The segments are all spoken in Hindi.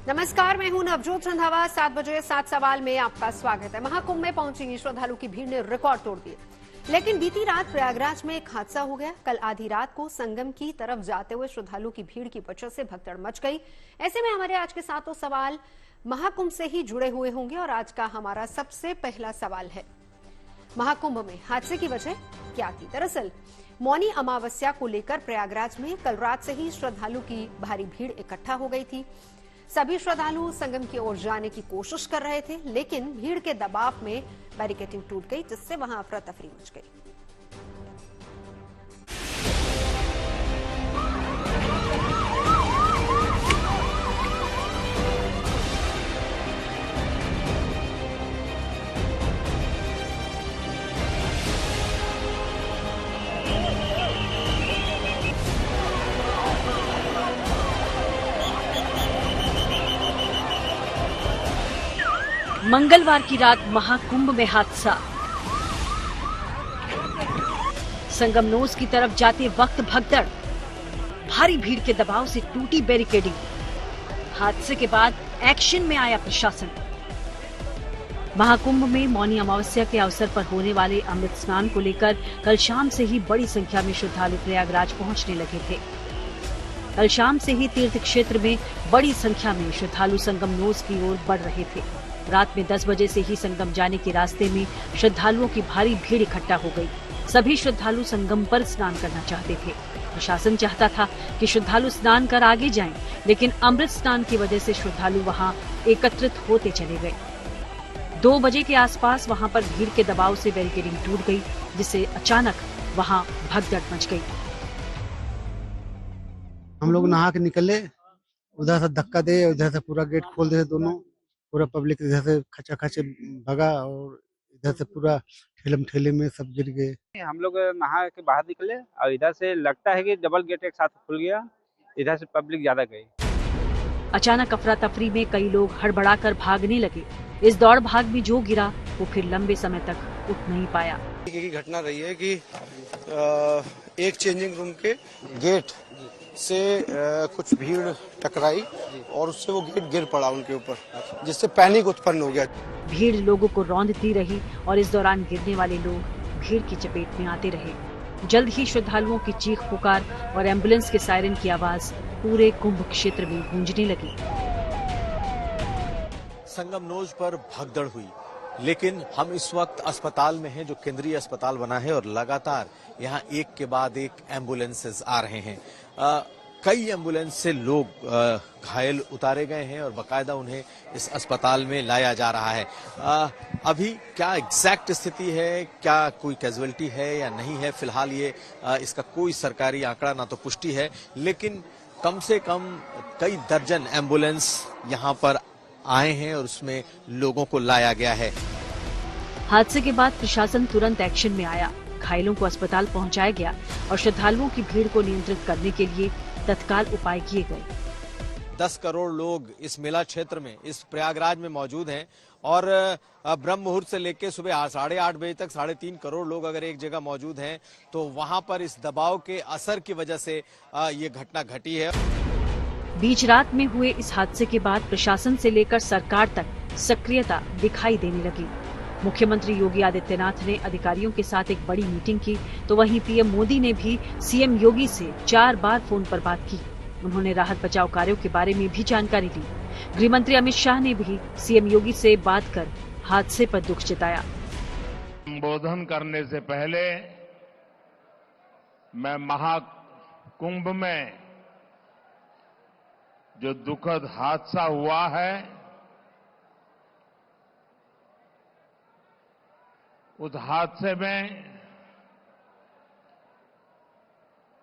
नमस्कार, मैं हूं नवजोत रंधावा। 7 बजे 7 सवाल में आपका स्वागत है। महाकुंभ में पहुंची श्रद्धालु की भीड़ ने रिकॉर्ड तोड़ दिए, लेकिन बीती रात प्रयागराज में एक हादसा हो गया। कल आधी रात को संगम की तरफ जाते हुए श्रद्धालु की भीड़ की वजह से भगदड़ मच गई। ऐसे में हमारे आज के सातों सवाल महाकुंभ से ही जुड़े हुए होंगे और आज का हमारा सबसे पहला सवाल है, महाकुंभ में हादसे की वजह क्या थी? दरअसल मौनी अमावस्या को लेकर प्रयागराज में कल रात से ही श्रद्धालु की भारी भीड़ इकट्ठा हो गई थी। सभी श्रद्धालु संगम की ओर जाने की कोशिश कर रहे थे, लेकिन भीड़ के दबाव में बैरिकेडिंग टूट गई, जिससे वहां अफरा तफरी मच गई। मंगलवार की रात महाकुंभ में हादसा। संगम नोस की तरफ जाते वक्त भगदड़, भारी भीड़ के दबाव से टूटी बैरिकेडिंग। हादसे के बाद एक्शन में आया प्रशासन। महाकुंभ में मौनी अमावस्या के अवसर पर होने वाले अमृत स्नान को लेकर कल शाम से ही बड़ी संख्या में श्रद्धालु प्रयागराज पहुंचने लगे थे। कल शाम से ही तीर्थ क्षेत्र में बड़ी संख्या में श्रद्धालु संगम नोस की ओर बढ़ रहे थे। रात में 10 बजे से ही संगम जाने के रास्ते में श्रद्धालुओं की भारी भीड़ इकट्ठा हो गई। सभी श्रद्धालु संगम पर स्नान करना चाहते थे। प्रशासन चाहता था कि श्रद्धालु स्नान कर आगे जाएं, लेकिन अमृत स्नान की वजह से श्रद्धालु वहां एकत्रित होते चले गए। 2 बजे के आसपास वहां पर भीड़ के दबाव से बैरिकेडिंग टूट गई, जिससे अचानक वहां भगदड़ मच गई। हम लोग नहा के निकले, उधर से धक्का दे, उधर से पूरा गेट खोल दे, दोनों पूरा पब्लिक इधर से खचा खचे भगा और इधर से पूरा ठेलम ठेले में सब गिर गए। हम लोग नहा के बाहर निकले और इधर से लगता है कि डबल गेट एक साथ खुल गया, इधर से पब्लिक ज्यादा गई। अचानक अफरा तफरी में कई लोग हड़बड़ाकर भागने लगे। इस दौड़ भाग में जो गिरा वो फिर लंबे समय तक उठ नहीं पाया। की घटना रही है कि एक चेंजिंग रूम के गेट से कुछ भीड़ टकराई और उससे वो गेट गिर पड़ा उनके ऊपर, जिससे पैनिक उत्पन्न हो गया। भीड़ लोगों को रौंदती रही और इस दौरान गिरने वाले लोग भीड़ की चपेट में आते रहे। जल्द ही श्रद्धालुओं की चीख पुकार और एम्बुलेंस के सायरन की आवाज पूरे कुंभ क्षेत्र में गूंजने लगी। संगम नोज पर भगदड़ हुई, लेकिन हम इस वक्त अस्पताल में हैं, जो केंद्रीय अस्पताल बना है, और लगातार यहाँ एक के बाद एक एम्बुलेंसेस आ रहे हैं। कई एम्बुलेंस से लोग घायल उतारे गए हैं और बकायदा उन्हें इस अस्पताल में लाया जा रहा है। अभी क्या एग्जैक्ट स्थिति है, क्या कोई कैजुअलिटी है या नहीं है, फिलहाल ये इसका कोई सरकारी आंकड़ा ना तो पुष्टि है, लेकिन कम से कम कई दर्जन एम्बुलेंस यहाँ पर आए हैं और उसमें लोगों को लाया गया है। हादसे के बाद प्रशासन तुरंत एक्शन में आया। घायलों को अस्पताल पहुंचाया गया और श्रद्धालुओं की भीड़ को नियंत्रित करने के लिए तत्काल उपाय किए गए। 10 करोड़ लोग इस मेला क्षेत्र में, इस प्रयागराज में मौजूद हैं और ब्रह्म मुहूर्त से लेकर सुबह 8:30 बजे तक 3.5 करोड़ लोग अगर एक जगह मौजूद हैं, तो वहां पर इस दबाव के असर की वजह से ये घटना घटी है। बीच रात में हुए इस हादसे के बाद प्रशासन से लेकर सरकार तक सक्रियता दिखाई देने लगी। मुख्यमंत्री योगी आदित्यनाथ ने अधिकारियों के साथ एक बड़ी मीटिंग की, तो वहीं पीएम मोदी ने भी सीएम योगी से 4 बार फोन पर बात की। उन्होंने राहत बचाव कार्यों के बारे में भी जानकारी ली। गृह मंत्री अमित शाह ने भी सीएम योगी से बात कर हादसे पर दुख जताया। संबोधन करने से पहले मैं महाकुंभ में जो दुखद हादसा हुआ है, उस हादसे में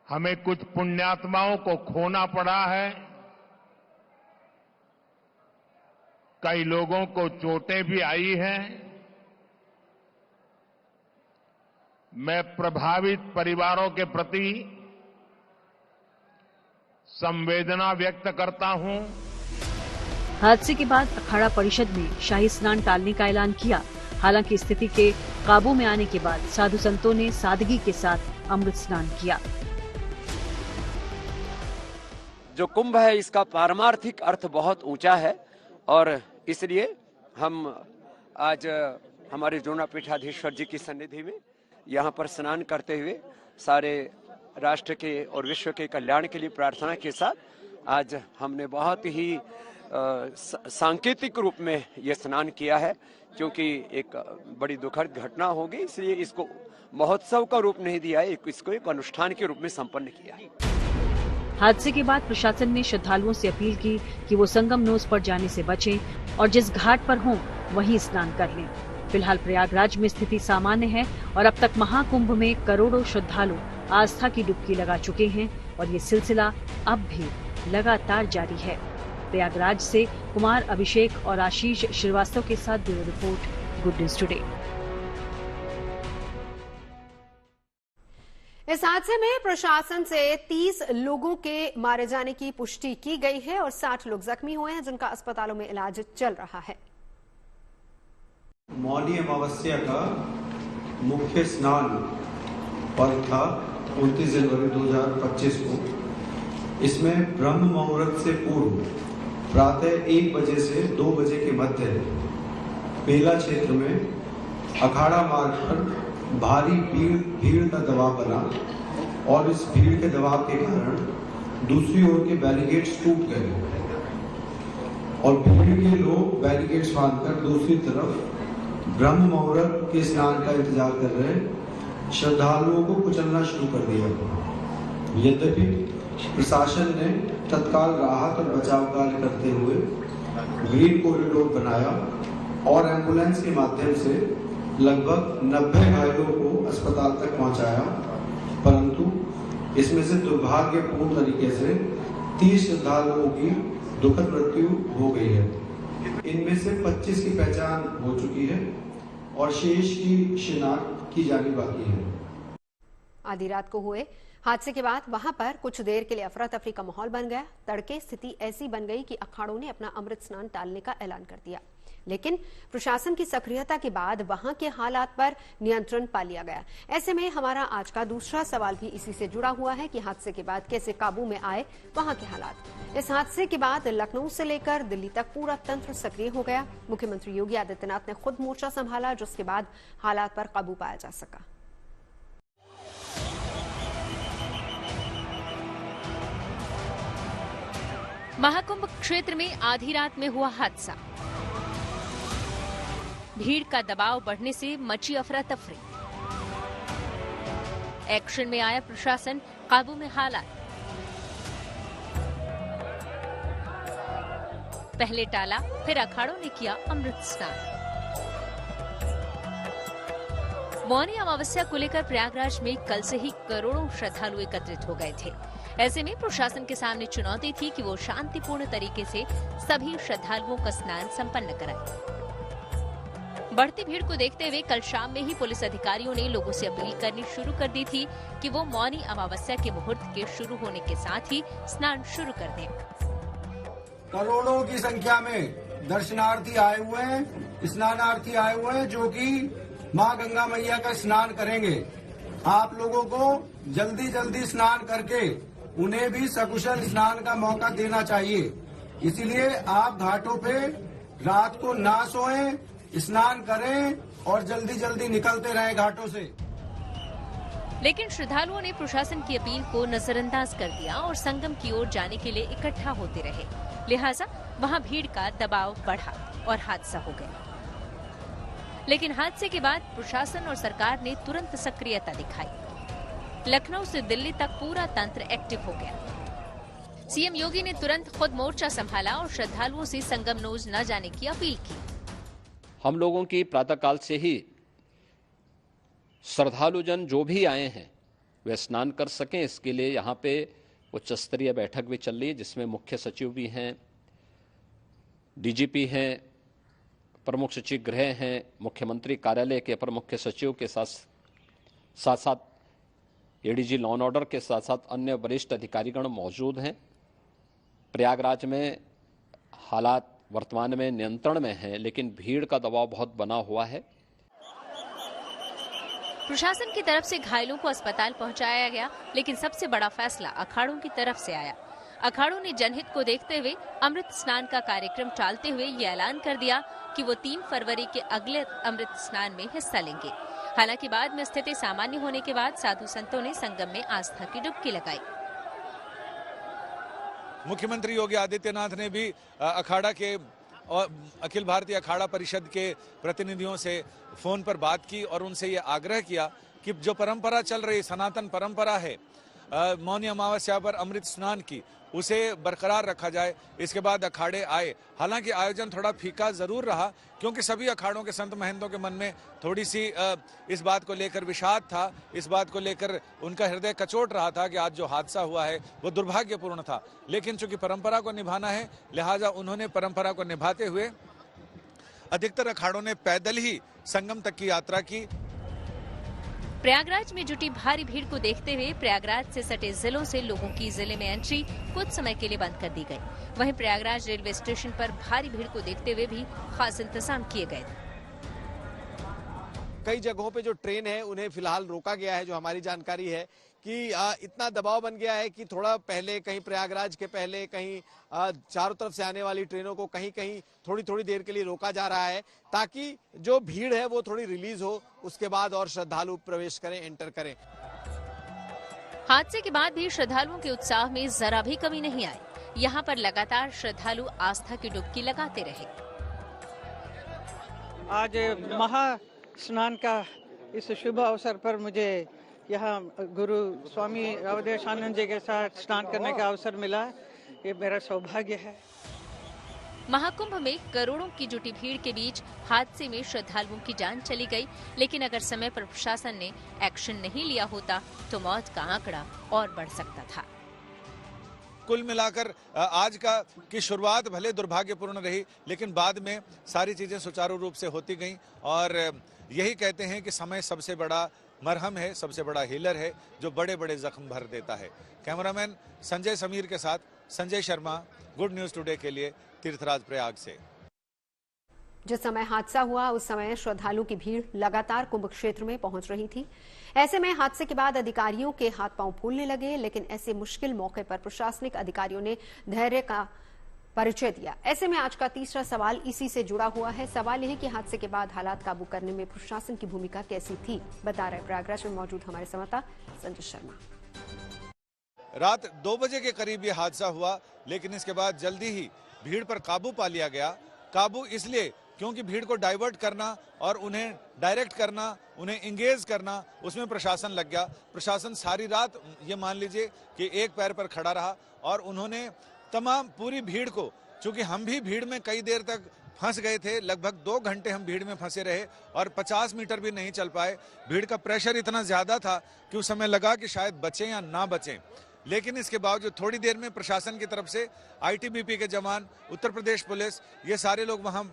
हमें कुछ पुण्यात्माओं को खोना पड़ा है। कई लोगों को चोटें भी आई हैं। मैं प्रभावित परिवारों के प्रति संवेदना व्यक्त करता हूं। हादसे के बाद अखाड़ा परिषद ने शाही स्नान टालने का ऐलान किया। हालांकि स्थिति के काबू में आने के बाद साधु संतों ने सादगी के साथ अमृत स्नान किया। जो कुंभ है इसका पारमार्थिक अर्थ बहुत ऊंचा है और इसलिए हम आज हमारे जोना पीठाधीश्वर जी की सन्निधि में यहाँ पर स्नान करते हुए सारे राष्ट्र के और विश्व के कल्याण के लिए प्रार्थना के साथ आज हमने बहुत ही सांकेतिक रूप में ये स्नान किया है, क्योंकि एक बड़ी दुखद घटना होगी, इसलिए इसको महोत्सव का रूप नहीं दिया है, इसको एक अनुष्ठान के रूप में संपन्न किया है। हादसे के बाद प्रशासन ने श्रद्धालुओं से अपील की कि वो संगम नोज पर जाने से बचें और जिस घाट पर हों वहीं स्नान कर लें। फिलहाल प्रयागराज में स्थिति सामान्य है और अब तक महाकुंभ में करोड़ों श्रद्धालु आस्था की डुबकी लगा चुके हैं और ये सिलसिला अब भी लगातार जारी है। प्रयागराज से कुमार अभिषेक और आशीष श्रीवास्तव के साथ bureau report, good news today. इस हादसे में प्रशासन से 30 लोगों के मारे जाने की पुष्टि की गई है और 60 लोग जख्मी हुए हैं, जिनका अस्पतालों में इलाज चल रहा है। मौनी अमावस्या का मुख्य स्नान पर्व था 29 जनवरी 2025 को। इसमें ब्रह्म मुहूर्त से पूर्व प्रातः 1 बजे से 2 बजे के मध्य बेला क्षेत्र में अखाड़ा मार्ग पर भारी भीड़ का दबाव बना और इस भीड़ के दबाव के कारण दूसरी ओर के बैरिकेड्स टूट गए और भीड़ के लोग बैरिकेड्स बांधकर दूसरी तरफ ब्रह्म मुहूर्त के स्नान का इंतजार कर रहे श्रद्धालुओं को कुचलना शुरू कर दिया। यद्यपि प्रशासन ने तत्काल राहत और बचाव कार्य करते हुए ग्रीन कॉरिडोर बनाया और एम्बुलेंस के माध्यम से लगभग 90 घायलों को अस्पताल तक पहुंचाया, परंतु इसमें से दुर्भाग्यपूर्ण तरीके से 30 श्रद्धालुओं की दुखद मृत्यु हो गई है। इनमें से 25 की पहचान हो चुकी है और शेष की शिनाख्त की जानी बाकी है। आधी रात को हुए हादसे के बाद वहां पर कुछ देर के लिए अफरा तफरी का माहौल बन गया। तड़के स्थिति ऐसी बन गई कि अखाड़ों ने अपना अमृत स्नान टालने का ऐलान कर दिया, लेकिन प्रशासन की सक्रियता के बाद वहां के हालात पर नियंत्रण पा लिया गया। ऐसे में हमारा आज का दूसरा सवाल भी इसी से जुड़ा हुआ है कि हादसे के बाद कैसे काबू में आए वहां के हालात। इस हादसे के बाद लखनऊ से लेकर दिल्ली तक पूरा तंत्र सक्रिय हो गया। मुख्यमंत्री योगी आदित्यनाथ ने खुद मोर्चा संभाला, जिसके बाद हालात पर काबू पाया जा सका। महाकुंभ क्षेत्र में आधी रात में हुआ हादसा। भीड़ का दबाव बढ़ने से मची अफरा तफरी। एक्शन में आया प्रशासन, काबू में हालात। पहले टाला, फिर अखाड़ों ने किया अमृत स्नान। मौनी अमावस्या को लेकर प्रयागराज में कल से ही करोड़ों श्रद्धालु एकत्रित हो गए थे। ऐसे में प्रशासन के सामने चुनौती थी कि वो शांतिपूर्ण तरीके से सभी श्रद्धालुओं का स्नान संपन्न कराए। बढ़ती भीड़ को देखते हुए कल शाम में ही पुलिस अधिकारियों ने लोगों से अपील करनी शुरू कर दी थी कि वो मौनी अमावस्या के मुहूर्त के शुरू होने के साथ ही स्नान शुरू कर दें। करोड़ों की संख्या में दर्शनार्थी आए हुए हैं, स्नानार्थी आए हुए हैं, जो कि मां गंगा मैया का स्नान करेंगे। आप लोगों को जल्दी जल्दी स्नान करके उन्हें भी सकुशल स्नान का मौका देना चाहिए। इसीलिए आप घाटों पे रात को ना सोएं, स्नान करें और जल्दी जल्दी निकलते रहें घाटों से। लेकिन श्रद्धालुओं ने प्रशासन की अपील को नजरअंदाज कर दिया और संगम की ओर जाने के लिए इकट्ठा होते रहे। लिहाजा वहां भीड़ का दबाव बढ़ा और हादसा हो गया। लेकिन हादसे के बाद प्रशासन और सरकार ने तुरंत सक्रियता दिखाई। लखनऊ से दिल्ली तक पूरा तंत्र एक्टिव हो गया। सीएम योगी ने तुरंत खुद मोर्चा संभाला और श्रद्धालुओं से संगम नोज न जाने की अपील की। हम लोगों की प्रातःकाल से ही श्रद्धालुजन जो भी आए हैं वे स्नान कर सकें, इसके लिए यहाँ पे उच्च स्तरीय बैठक भी चल रही है, जिसमें मुख्य सचिव भी हैं, डीजीपी हैं, प्रमुख सचिव गृह हैं, मुख्यमंत्री कार्यालय के अपर मुख्य सचिव के साथ साथ एडीजी लॉ एंड ऑर्डर के साथ साथ अन्य वरिष्ठ अधिकारीगण मौजूद हैं। प्रयागराज में हालात वर्तमान में नियंत्रण में हैं, लेकिन भीड़ का दबाव बहुत बना हुआ है। प्रशासन की तरफ से घायलों को अस्पताल पहुंचाया गया, लेकिन सबसे बड़ा फैसला अखाड़ों की तरफ से आया। अखाड़ों ने जनहित को देखते हुए अमृत स्नान का कार्यक्रम टालते हुए ये ऐलान कर दिया कि वो 3 फरवरी के अगले अमृत स्नान में हिस्सा लेंगे। हालांकि बाद में स्थिति सामान्य होने के बाद साधु संतों ने संगम में आस्था की डुबकी लगाई। मुख्यमंत्री योगी आदित्यनाथ ने भी अखाड़ा के और अखिल भारतीय अखाड़ा परिषद के प्रतिनिधियों से फोन पर बात की और उनसे ये आग्रह किया कि जो परंपरा चल रही सनातन परंपरा है मौनी अमावस्या पर अमृत स्नान की, उसे बरकरार रखा जाए। इसके बाद अखाड़े आए। हालांकि आयोजन थोड़ा फीका जरूर रहा क्योंकि सभी अखाड़ों के संत महंतों के मन में थोड़ी सी इस बात को लेकर विषाद था, इस बात को लेकर उनका हृदय कचोट रहा था कि आज जो हादसा हुआ है वो दुर्भाग्यपूर्ण था। लेकिन चूंकि परंपरा को निभाना है, लिहाजा उन्होंने परंपरा को निभाते हुए अधिकतर अखाड़ों ने पैदल ही संगम तक की यात्रा की। प्रयागराज में जुटी भारी भीड़ को देखते हुए प्रयागराज से सटे जिलों से लोगों की जिले में एंट्री कुछ समय के लिए बंद कर दी गई। वहीं प्रयागराज रेलवे स्टेशन पर भारी भीड़ को देखते हुए भी खास इंतजाम किए गए। कई जगहों पे जो ट्रेन है उन्हें फिलहाल रोका गया है। जो हमारी जानकारी है कि इतना दबाव बन गया है कि थोड़ा पहले कहीं प्रयागराज के पहले कहीं चारों तरफ से आने वाली ट्रेनों को कहीं कहीं थोड़ी थोड़ी देर के लिए रोका जा रहा है ताकि जो भीड़ है वो थोड़ी रिलीज हो, उसके बाद और श्रद्धालु प्रवेश करें, एंटर करें। हादसे के बाद भी श्रद्धालुओं के उत्साह में जरा भी कमी नहीं आई। यहाँ पर लगातार श्रद्धालु आस्था की डुबकी लगाते रहे। आज महा स्नान का इस शुभ अवसर पर मुझे यहाँ गुरु स्वामी अवधेशानंद जी के साथ स्नान करने का अवसर मिला। ये मेरा सौभाग्य है। महाकुंभ में करोड़ों की जुटी भीड़ के बीच हादसे में श्रद्धालुओं की जान चली गई, लेकिन अगर समय पर प्रशासन ने एक्शन नहीं लिया होता तो मौत का आंकड़ा और बढ़ सकता था। कुल मिलाकर आज की शुरुआत भले दुर्भाग्यपूर्ण रही, लेकिन बाद में सारी चीजें सुचारू रूप से होती गईं और यही कहते हैं कि समय सबसे बड़ा मरहम है, सबसे बड़ा हीलर है जो बड़े बड़े जख्म भर देता है। कैमरामैन संजय समीर के साथ Sanjay Sharma, good news today के लिए तीर्थराज प्रयाग से। जिस समय हादसा हुआ उस समय श्रद्धालुओं की भीड़ लगातार कुंभ क्षेत्र में पहुंच रही थी। ऐसे में हादसे के बाद अधिकारियों के हाथ पांव फूलने लगे, लेकिन ऐसे मुश्किल मौके पर प्रशासनिक अधिकारियों ने धैर्य का परिचय दिया। ऐसे में आज का तीसरा सवाल इसी से जुड़ा हुआ है। सवाल यह है कि हादसे के बाद हालात काबू करने में प्रशासन की भूमिका कैसी थी, बता रहे प्रयागराज में मौजूद हमारे संवाददाता संजय शर्मा। रात 2 बजे के करीब ये हादसा हुआ, लेकिन इसके बाद जल्दी ही भीड़ पर काबू पा लिया गया। काबू इसलिए क्योंकि भीड़ को डाइवर्ट करना और उन्हें डायरेक्ट करना, उन्हें इंगेज करना, उसमें प्रशासन लग गया। प्रशासन सारी रात ये मान लीजिए कि एक पैर पर खड़ा रहा और उन्होंने तमाम पूरी भीड़ को, चूंकि हम भी भीड़ में कई देर तक फंस गए थे, लगभग 2 घंटे हम भीड़ में फंसे रहे और 50 मीटर भी नहीं चल पाए। भीड़ का प्रेशर इतना ज्यादा था कि उस समय लगा कि शायद बचें या ना बचें, लेकिन इसके बावजूद थोड़ी देर में प्रशासन की तरफ से आईटीबीपी के जवान, उत्तर प्रदेश पुलिस, ये सारे लोग वहां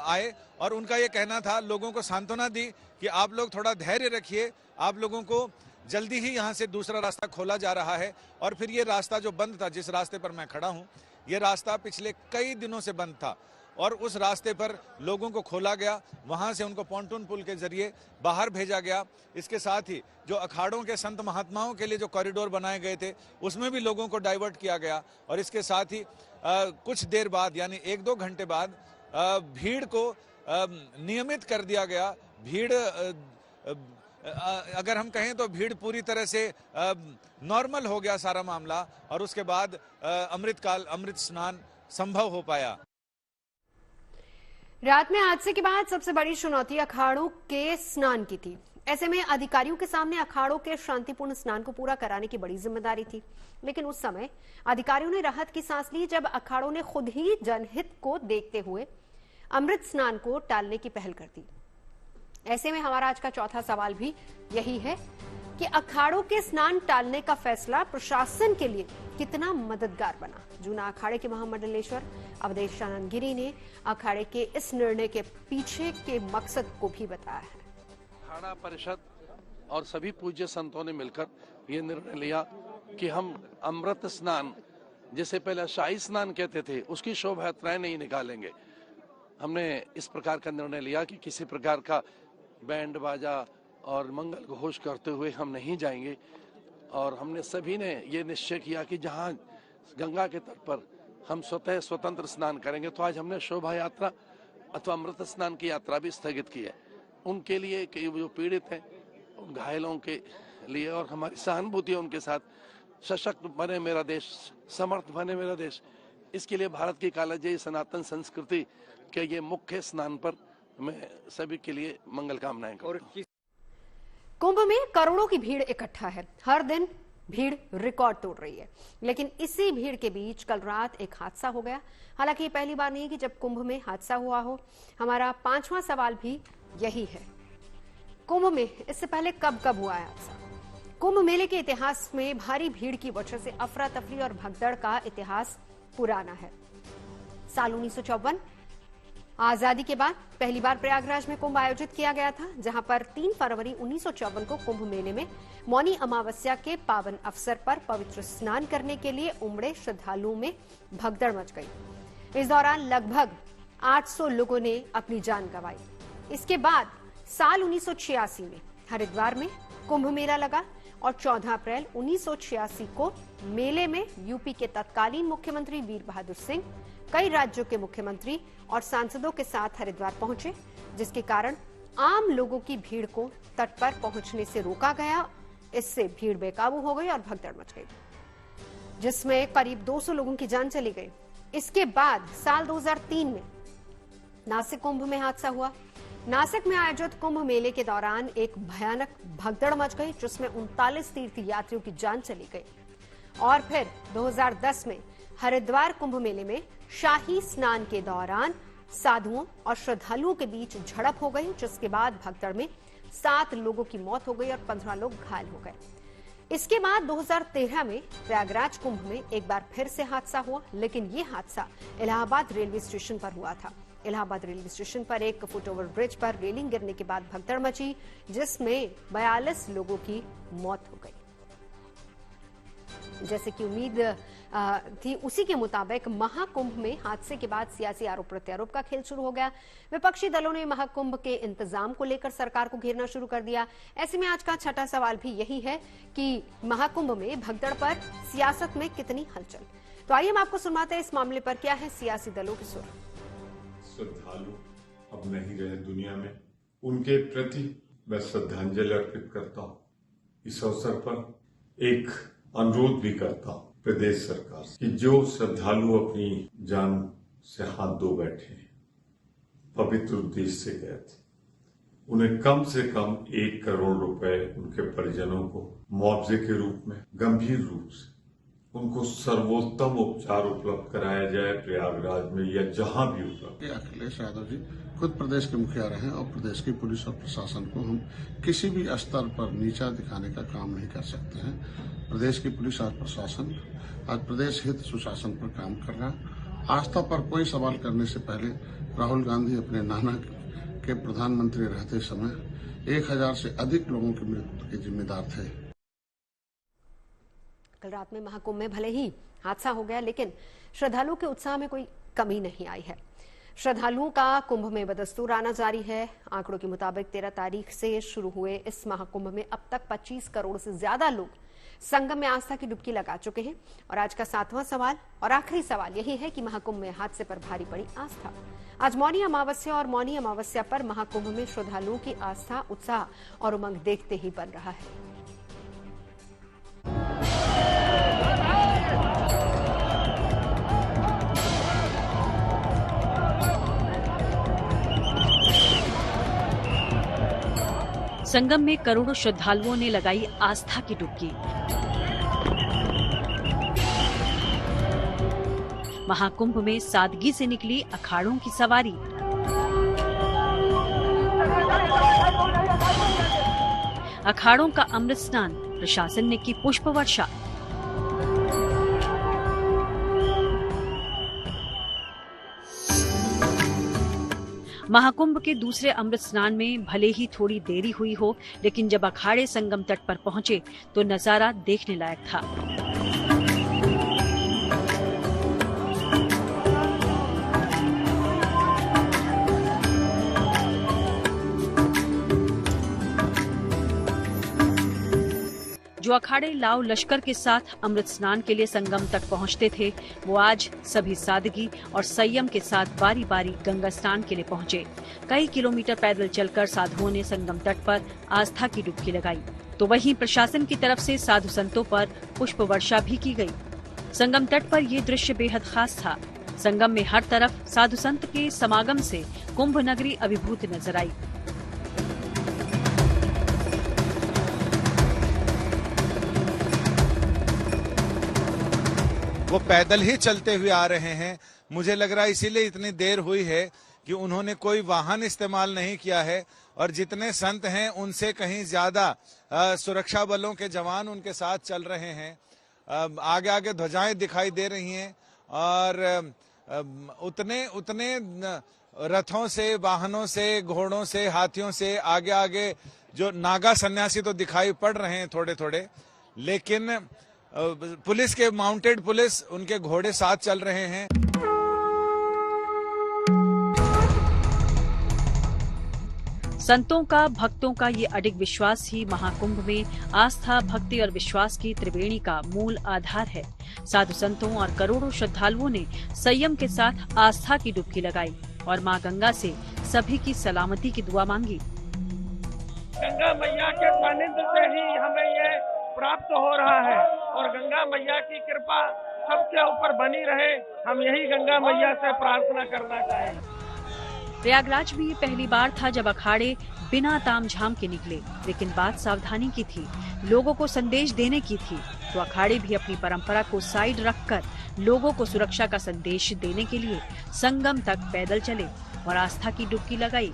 आए और उनका ये कहना था, लोगों को सांत्वना दी कि आप लोग थोड़ा धैर्य रखिए, आप लोगों को जल्दी ही यहाँ से दूसरा रास्ता खोला जा रहा है। और फिर ये रास्ता जो बंद था, जिस रास्ते पर मैं खड़ा हूँ, ये रास्ता पिछले कई दिनों से बंद था और उस रास्ते पर लोगों को खोला गया, वहां से उनको पॉन्टून पुल के जरिए बाहर भेजा गया। इसके साथ ही जो अखाड़ों के संत महात्माओं के लिए जो कॉरिडोर बनाए गए थे उसमें भी लोगों को डाइवर्ट किया गया और इसके साथ ही कुछ देर बाद यानी 1-2 घंटे बाद भीड़ को नियमित कर दिया गया। भीड़ अगर हम कहें तो भीड़ पूरी तरह से नॉर्मल हो गया सारा मामला और उसके बाद अमृत स्नान संभव हो पाया। रात में हादसे के बाद सबसे बड़ी चुनौती अखाड़ों के स्नान की थी। ऐसे में अधिकारियों के सामने अखाड़ों के शांतिपूर्ण स्नान को पूरा कराने की बड़ी जिम्मेदारी थी, लेकिन उस समय अधिकारियों ने राहत की सांस ली जब अखाड़ों ने खुद ही जनहित को देखते हुए अमृत स्नान को टालने की पहल कर दी। ऐसे में हमारा आज का चौथा सवाल भी यही है कि अखाड़ों के स्नान टालने का फैसला प्रशासन के लिए कितना मददगार बना। जूना अखाड़े के महामंडलेश्वर अवधेशानंद गिरी ने अखाड़े के इस निर्णय के पीछे के मकसद को भी बताया है। अखाड़ा परिषद और सभी पूज्य संतों ने मिलकर ये निर्णय लिया कि हम अमृत स्नान, जिसे पहले शाही स्नान कहते थे, उसकी शोभा यात्राएं नहीं निकालेंगे। हमने इस प्रकार का निर्णय लिया कि किसी प्रकार का बैंड बाजा और मंगल घोष करते हुए हम नहीं जाएंगे और हमने सभी ने ये निश्चय किया कि जहाँ गंगा के तट पर हम स्वतः स्वतंत्र स्नान करेंगे। तो आज हमने शोभा यात्रा अथवा अमृत स्नान की यात्रा भी स्थगित की है। उनके लिए जो पीड़ित हैं, उन घायलों के लिए और हमारी सहानुभूति है उनके साथ। सशक्त बने मेरा देश, समर्थ बने मेरा देश, इसके लिए भारत की कालजयी सनातन संस्कृति के ये मुख्य स्नान पर मैं सभी के लिए मंगल कामनाएं करता हूं। कुंभ में करोड़ों की भीड़ इकट्ठा है। हर दिन भीड़ रिकॉर्ड तोड़ रही है, लेकिन इसी भीड़ के बीच कल रात एक हादसा हो गया। हालांकि ये पहली बार नहीं कि जब कुंभ में हादसा हुआ हो। हमारा 5वां सवाल भी यही है, कुंभ में इससे पहले कब कब हुआ है हादसा? कुंभ मेले के इतिहास में भारी भीड़ की वजह से अफरा तफरी और भगदड़ का इतिहास पुराना है। साल 1954 आजादी के बाद पहली बार प्रयागराज में कुंभ आयोजित किया गया था, जहां पर 3 फरवरी 1954 को कुंभ मेले में मौनी अमावस्या के पावन अवसर पर पवित्र स्नान करने के लिए उमड़े श्रद्धालुओं में भगदड़ मच गई। इस दौरान लगभग 800 लोगों ने अपनी जान गंवाई। इसके बाद साल 1986 में हरिद्वार में कुंभ मेला लगा और 14 अप्रैल 1986 को मेले में यूपी के तत्कालीन मुख्यमंत्री वीर बहादुर सिंह, कई राज्यों के मुख्यमंत्री और सांसदों के साथ हरिद्वार पहुंचे, जिसके कारण आम लोगों की भीड़ को तट पर पहुंचने से रोका गया। इससे भीड़ बेकाबू हो गई और भगदड़ मच गई, जिसमें करीब 200 लोगों की जान चली गई। इसके बाद साल 2003 में नासिक कुंभ में हादसा हुआ। नासिक में आयोजित कुंभ मेले के दौरान एक भयानक भगदड़ मच गई, जिसमें 39 तीर्थ यात्रियों की जान चली गई। और फिर 2010 में हरिद्वार कुंभ मेले में शाही स्नान के दौरान साधुओं और श्रद्धालुओं के बीच झड़प हो गई, जिसके बाद भगदड़ में 7 लोगों की मौत हो गई और 15 लोग घायल हो गए। इसके बाद 2013 में प्रयागराज कुंभ में एक बार फिर से हादसा हुआ, लेकिन ये हादसा इलाहाबाद रेलवे स्टेशन पर हुआ था। इलाहाबाद रेलवे स्टेशन पर एक फुटओवर ब्रिज पर रेलिंग गिरने के बाद भगदड़ मची, जिसमें 42 लोगों की मौत हो गई। जैसे कि उम्मीद थी, उसी के मुताबिक महाकुंभ में हादसे के बाद सियासी आरोप प्रत्यारोप का खेल शुरू हो गया। विपक्षी दलों ने महाकुंभ के इंतजाम को लेकर सरकार को घेरना शुरू कर दिया। ऐसे में आज का छठा सवाल भी यही है कि महाकुंभ में भगदड़ पर सियासत में कितनी हलचल। तो आइए हम आपको सुनाते हैं इस मामले पर क्या है सियासी दलों की सुर। श्रद्धालु अब नहीं रहे दुनिया में, उनके प्रति मैं श्रद्धांजलि अर्पित करता हूँ। इस अवसर पर एक अनुरोध भी करता हूँ प्रदेश सरकार से कि जो श्रद्धालु अपनी जान से हाथ धो बैठे हैं, पवित्र उद्देश्य से गए थे, उन्हें कम से कम 1 करोड़ रुपए उनके परिजनों को मुआवजे के रूप में गंभीर रूप से उनको सर्वोत्तम उपचार उपलब्ध कराया जाए प्रयागराज में या जहां भी उपलब्ध। अखिलेश यादव जी खुद प्रदेश के मुखिया रहे और प्रदेश की पुलिस और प्रशासन को हम किसी भी स्तर पर नीचा दिखाने का काम नहीं कर सकते हैं। प्रदेश की पुलिस और प्रशासन आज प्रदेश हित सुशासन पर काम कर रहा। आस्था पर कोई सवाल करने से पहले राहुल गांधी अपने नाना के प्रधानमंत्री रहते समय 1000 से अधिक लोगों की मृत्यु के जिम्मेदार थे। कल रात में महाकुंभ में भले ही हादसा हो गया, लेकिन श्रद्धालुओं के उत्साह में कोई कमी नहीं आई है। श्रद्धालुओं का कुंभ में बदस्तूर आना जारी है। आंकड़ों के मुताबिक 13 तारीख से शुरू हुए इस महाकुंभ में अब तक 25 करोड़ से ज्यादा लोग संगम में आस्था की डुबकी लगा चुके हैं। और आज का 7वां सवाल और आखिरी सवाल यही है कि महाकुंभ में हादसे पर भारी पड़ी आस्था। आज मौनी अमावस्या और मौनी अमावस्या पर महाकुंभ में श्रद्धालुओं की आस्था, उत्साह और उमंग देखते ही बन रहा है। संगम में करोड़ों श्रद्धालुओं ने लगाई आस्था की डुबकी। महाकुंभ में सादगी से निकली अखाड़ों की सवारी। अखाड़ों का अमृत स्नान, प्रशासन ने की पुष्प वर्षा। महाकुंभ के दूसरे अमृत स्नान में भले ही थोड़ी देरी हुई हो, लेकिन जब अखाड़े संगम तट पर पहुंचे तो नजारा देखने लायक था। जो अखाड़े लाव लश्कर के साथ अमृत स्नान के लिए संगम तक पहुंचते थे, वो आज सभी सादगी और संयम के साथ बारी बारी गंगा स्नान के लिए पहुंचे। कई किलोमीटर पैदल चलकर साधुओं ने संगम तट पर आस्था की डुबकी लगाई, तो वहीं प्रशासन की तरफ से साधु संतों पर पुष्प वर्षा भी की गई। संगम तट पर ये दृश्य बेहद खास था। संगम में हर तरफ साधु संत के समागम से कुंभ नगरी अभिभूत नजर आई। वो पैदल ही चलते हुए आ रहे हैं। मुझे लग रहा है इसीलिए इतनी देर हुई है कि उन्होंने कोई वाहन इस्तेमाल नहीं किया है, और जितने संत हैं उनसे कहीं ज्यादा सुरक्षा बलों के जवान उनके साथ चल रहे हैं। आगे आगे ध्वजाएं दिखाई दे रही हैं, और उतने रथों से, वाहनों से, घोड़ों से, हाथियों से आगे आगे जो नागा सन्यासी तो दिखाई पड़ रहे हैं थोड़े थोड़े, लेकिन पुलिस के, माउंटेड पुलिस, उनके घोड़े साथ चल रहे हैं। संतों का, भक्तों का ये अडिग विश्वास ही महाकुंभ में आस्था, भक्ति और विश्वास की त्रिवेणी का मूल आधार है। साधु संतों और करोड़ों श्रद्धालुओं ने संयम के साथ आस्था की डुबकी लगाई और मां गंगा से सभी की सलामती की दुआ मांगी। गंगा मैया के सानिध्य से ही हमें ये प्राप्त हो रहा है, और गंगा मैया की कृपा सबके ऊपर बनी रहे, हम यही गंगा मैया से प्रार्थना करना चाहेंगे। प्रयागराज में ये पहली बार था जब अखाड़े बिना तामझाम के निकले, लेकिन बात सावधानी की थी, लोगों को संदेश देने की थी। तो अखाड़े भी अपनी परंपरा को साइड रखकर लोगों को सुरक्षा का संदेश देने के लिए संगम तक पैदल चले और आस्था की डुबकी लगाई।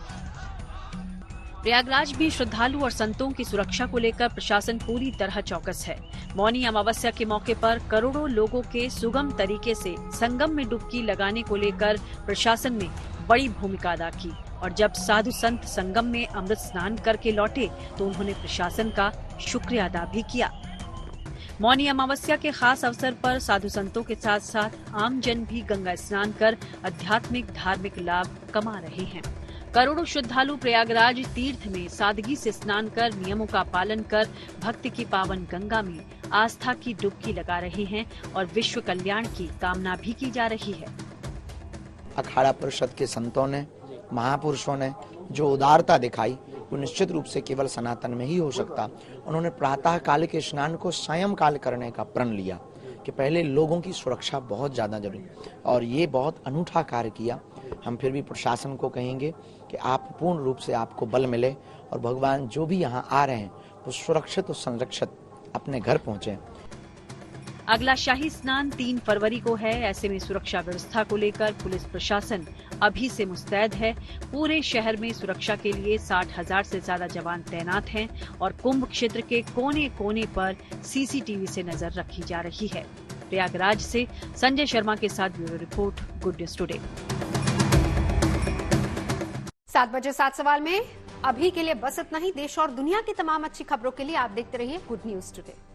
प्रयागराज में श्रद्धालु और संतों की सुरक्षा को लेकर प्रशासन पूरी तरह चौकस है। मौनी अमावस्या के मौके पर करोड़ों लोगों के सुगम तरीके से संगम में डुबकी लगाने को लेकर प्रशासन ने बड़ी भूमिका अदा की, और जब साधु संत संगम में अमृत स्नान करके लौटे तो उन्होंने प्रशासन का शुक्रिया अदा भी किया। मौनी अमावस्या के खास अवसर पर साधु संतों के साथ साथ आम जन भी गंगा स्नान कर आध्यात्मिक धार्मिक लाभ कमा रहे हैं। करोड़ों श्रद्धालु प्रयागराज तीर्थ में सादगी से स्नान कर, नियमों का पालन कर भक्ति की पावन गंगा में आस्था की डुबकी लगा रहे हैं और विश्व कल्याण की कामना भी की जा रही है। अखाड़ा परिषद के संतों ने, महापुरुषों ने जो उदारता दिखाई वो निश्चित रूप से केवल सनातन में ही हो सकता। उन्होंने प्रातः काल के स्नान को सायं काल करने का प्रण लिया कि पहले लोगों की सुरक्षा बहुत ज्यादा जरूरी, और ये बहुत अनूठा कार्य किया। हम फिर भी प्रशासन को कहेंगे कि आप पूर्ण रूप से आपको बल मिले, और भगवान जो भी यहाँ आ रहे हैं वो सुरक्षित और संरक्षित अपने घर पहुँचे। अगला शाही स्नान 3 फरवरी को है। ऐसे में सुरक्षा व्यवस्था को लेकर पुलिस प्रशासन अभी से मुस्तैद है। पूरे शहर में सुरक्षा के लिए 60,000 से ज्यादा जवान तैनात हैं और कुंभ क्षेत्र के कोने कोने पर सीसीटीवी से नजर रखी जा रही है। प्रयागराज से संजय शर्मा के साथ bureau report, good news today. 7 बजे 7 सवाल में अभी के लिए बस इतना ही। देश और दुनिया की तमाम अच्छी खबरों के लिए आप देखते रहिए गुड न्यूज टुडे।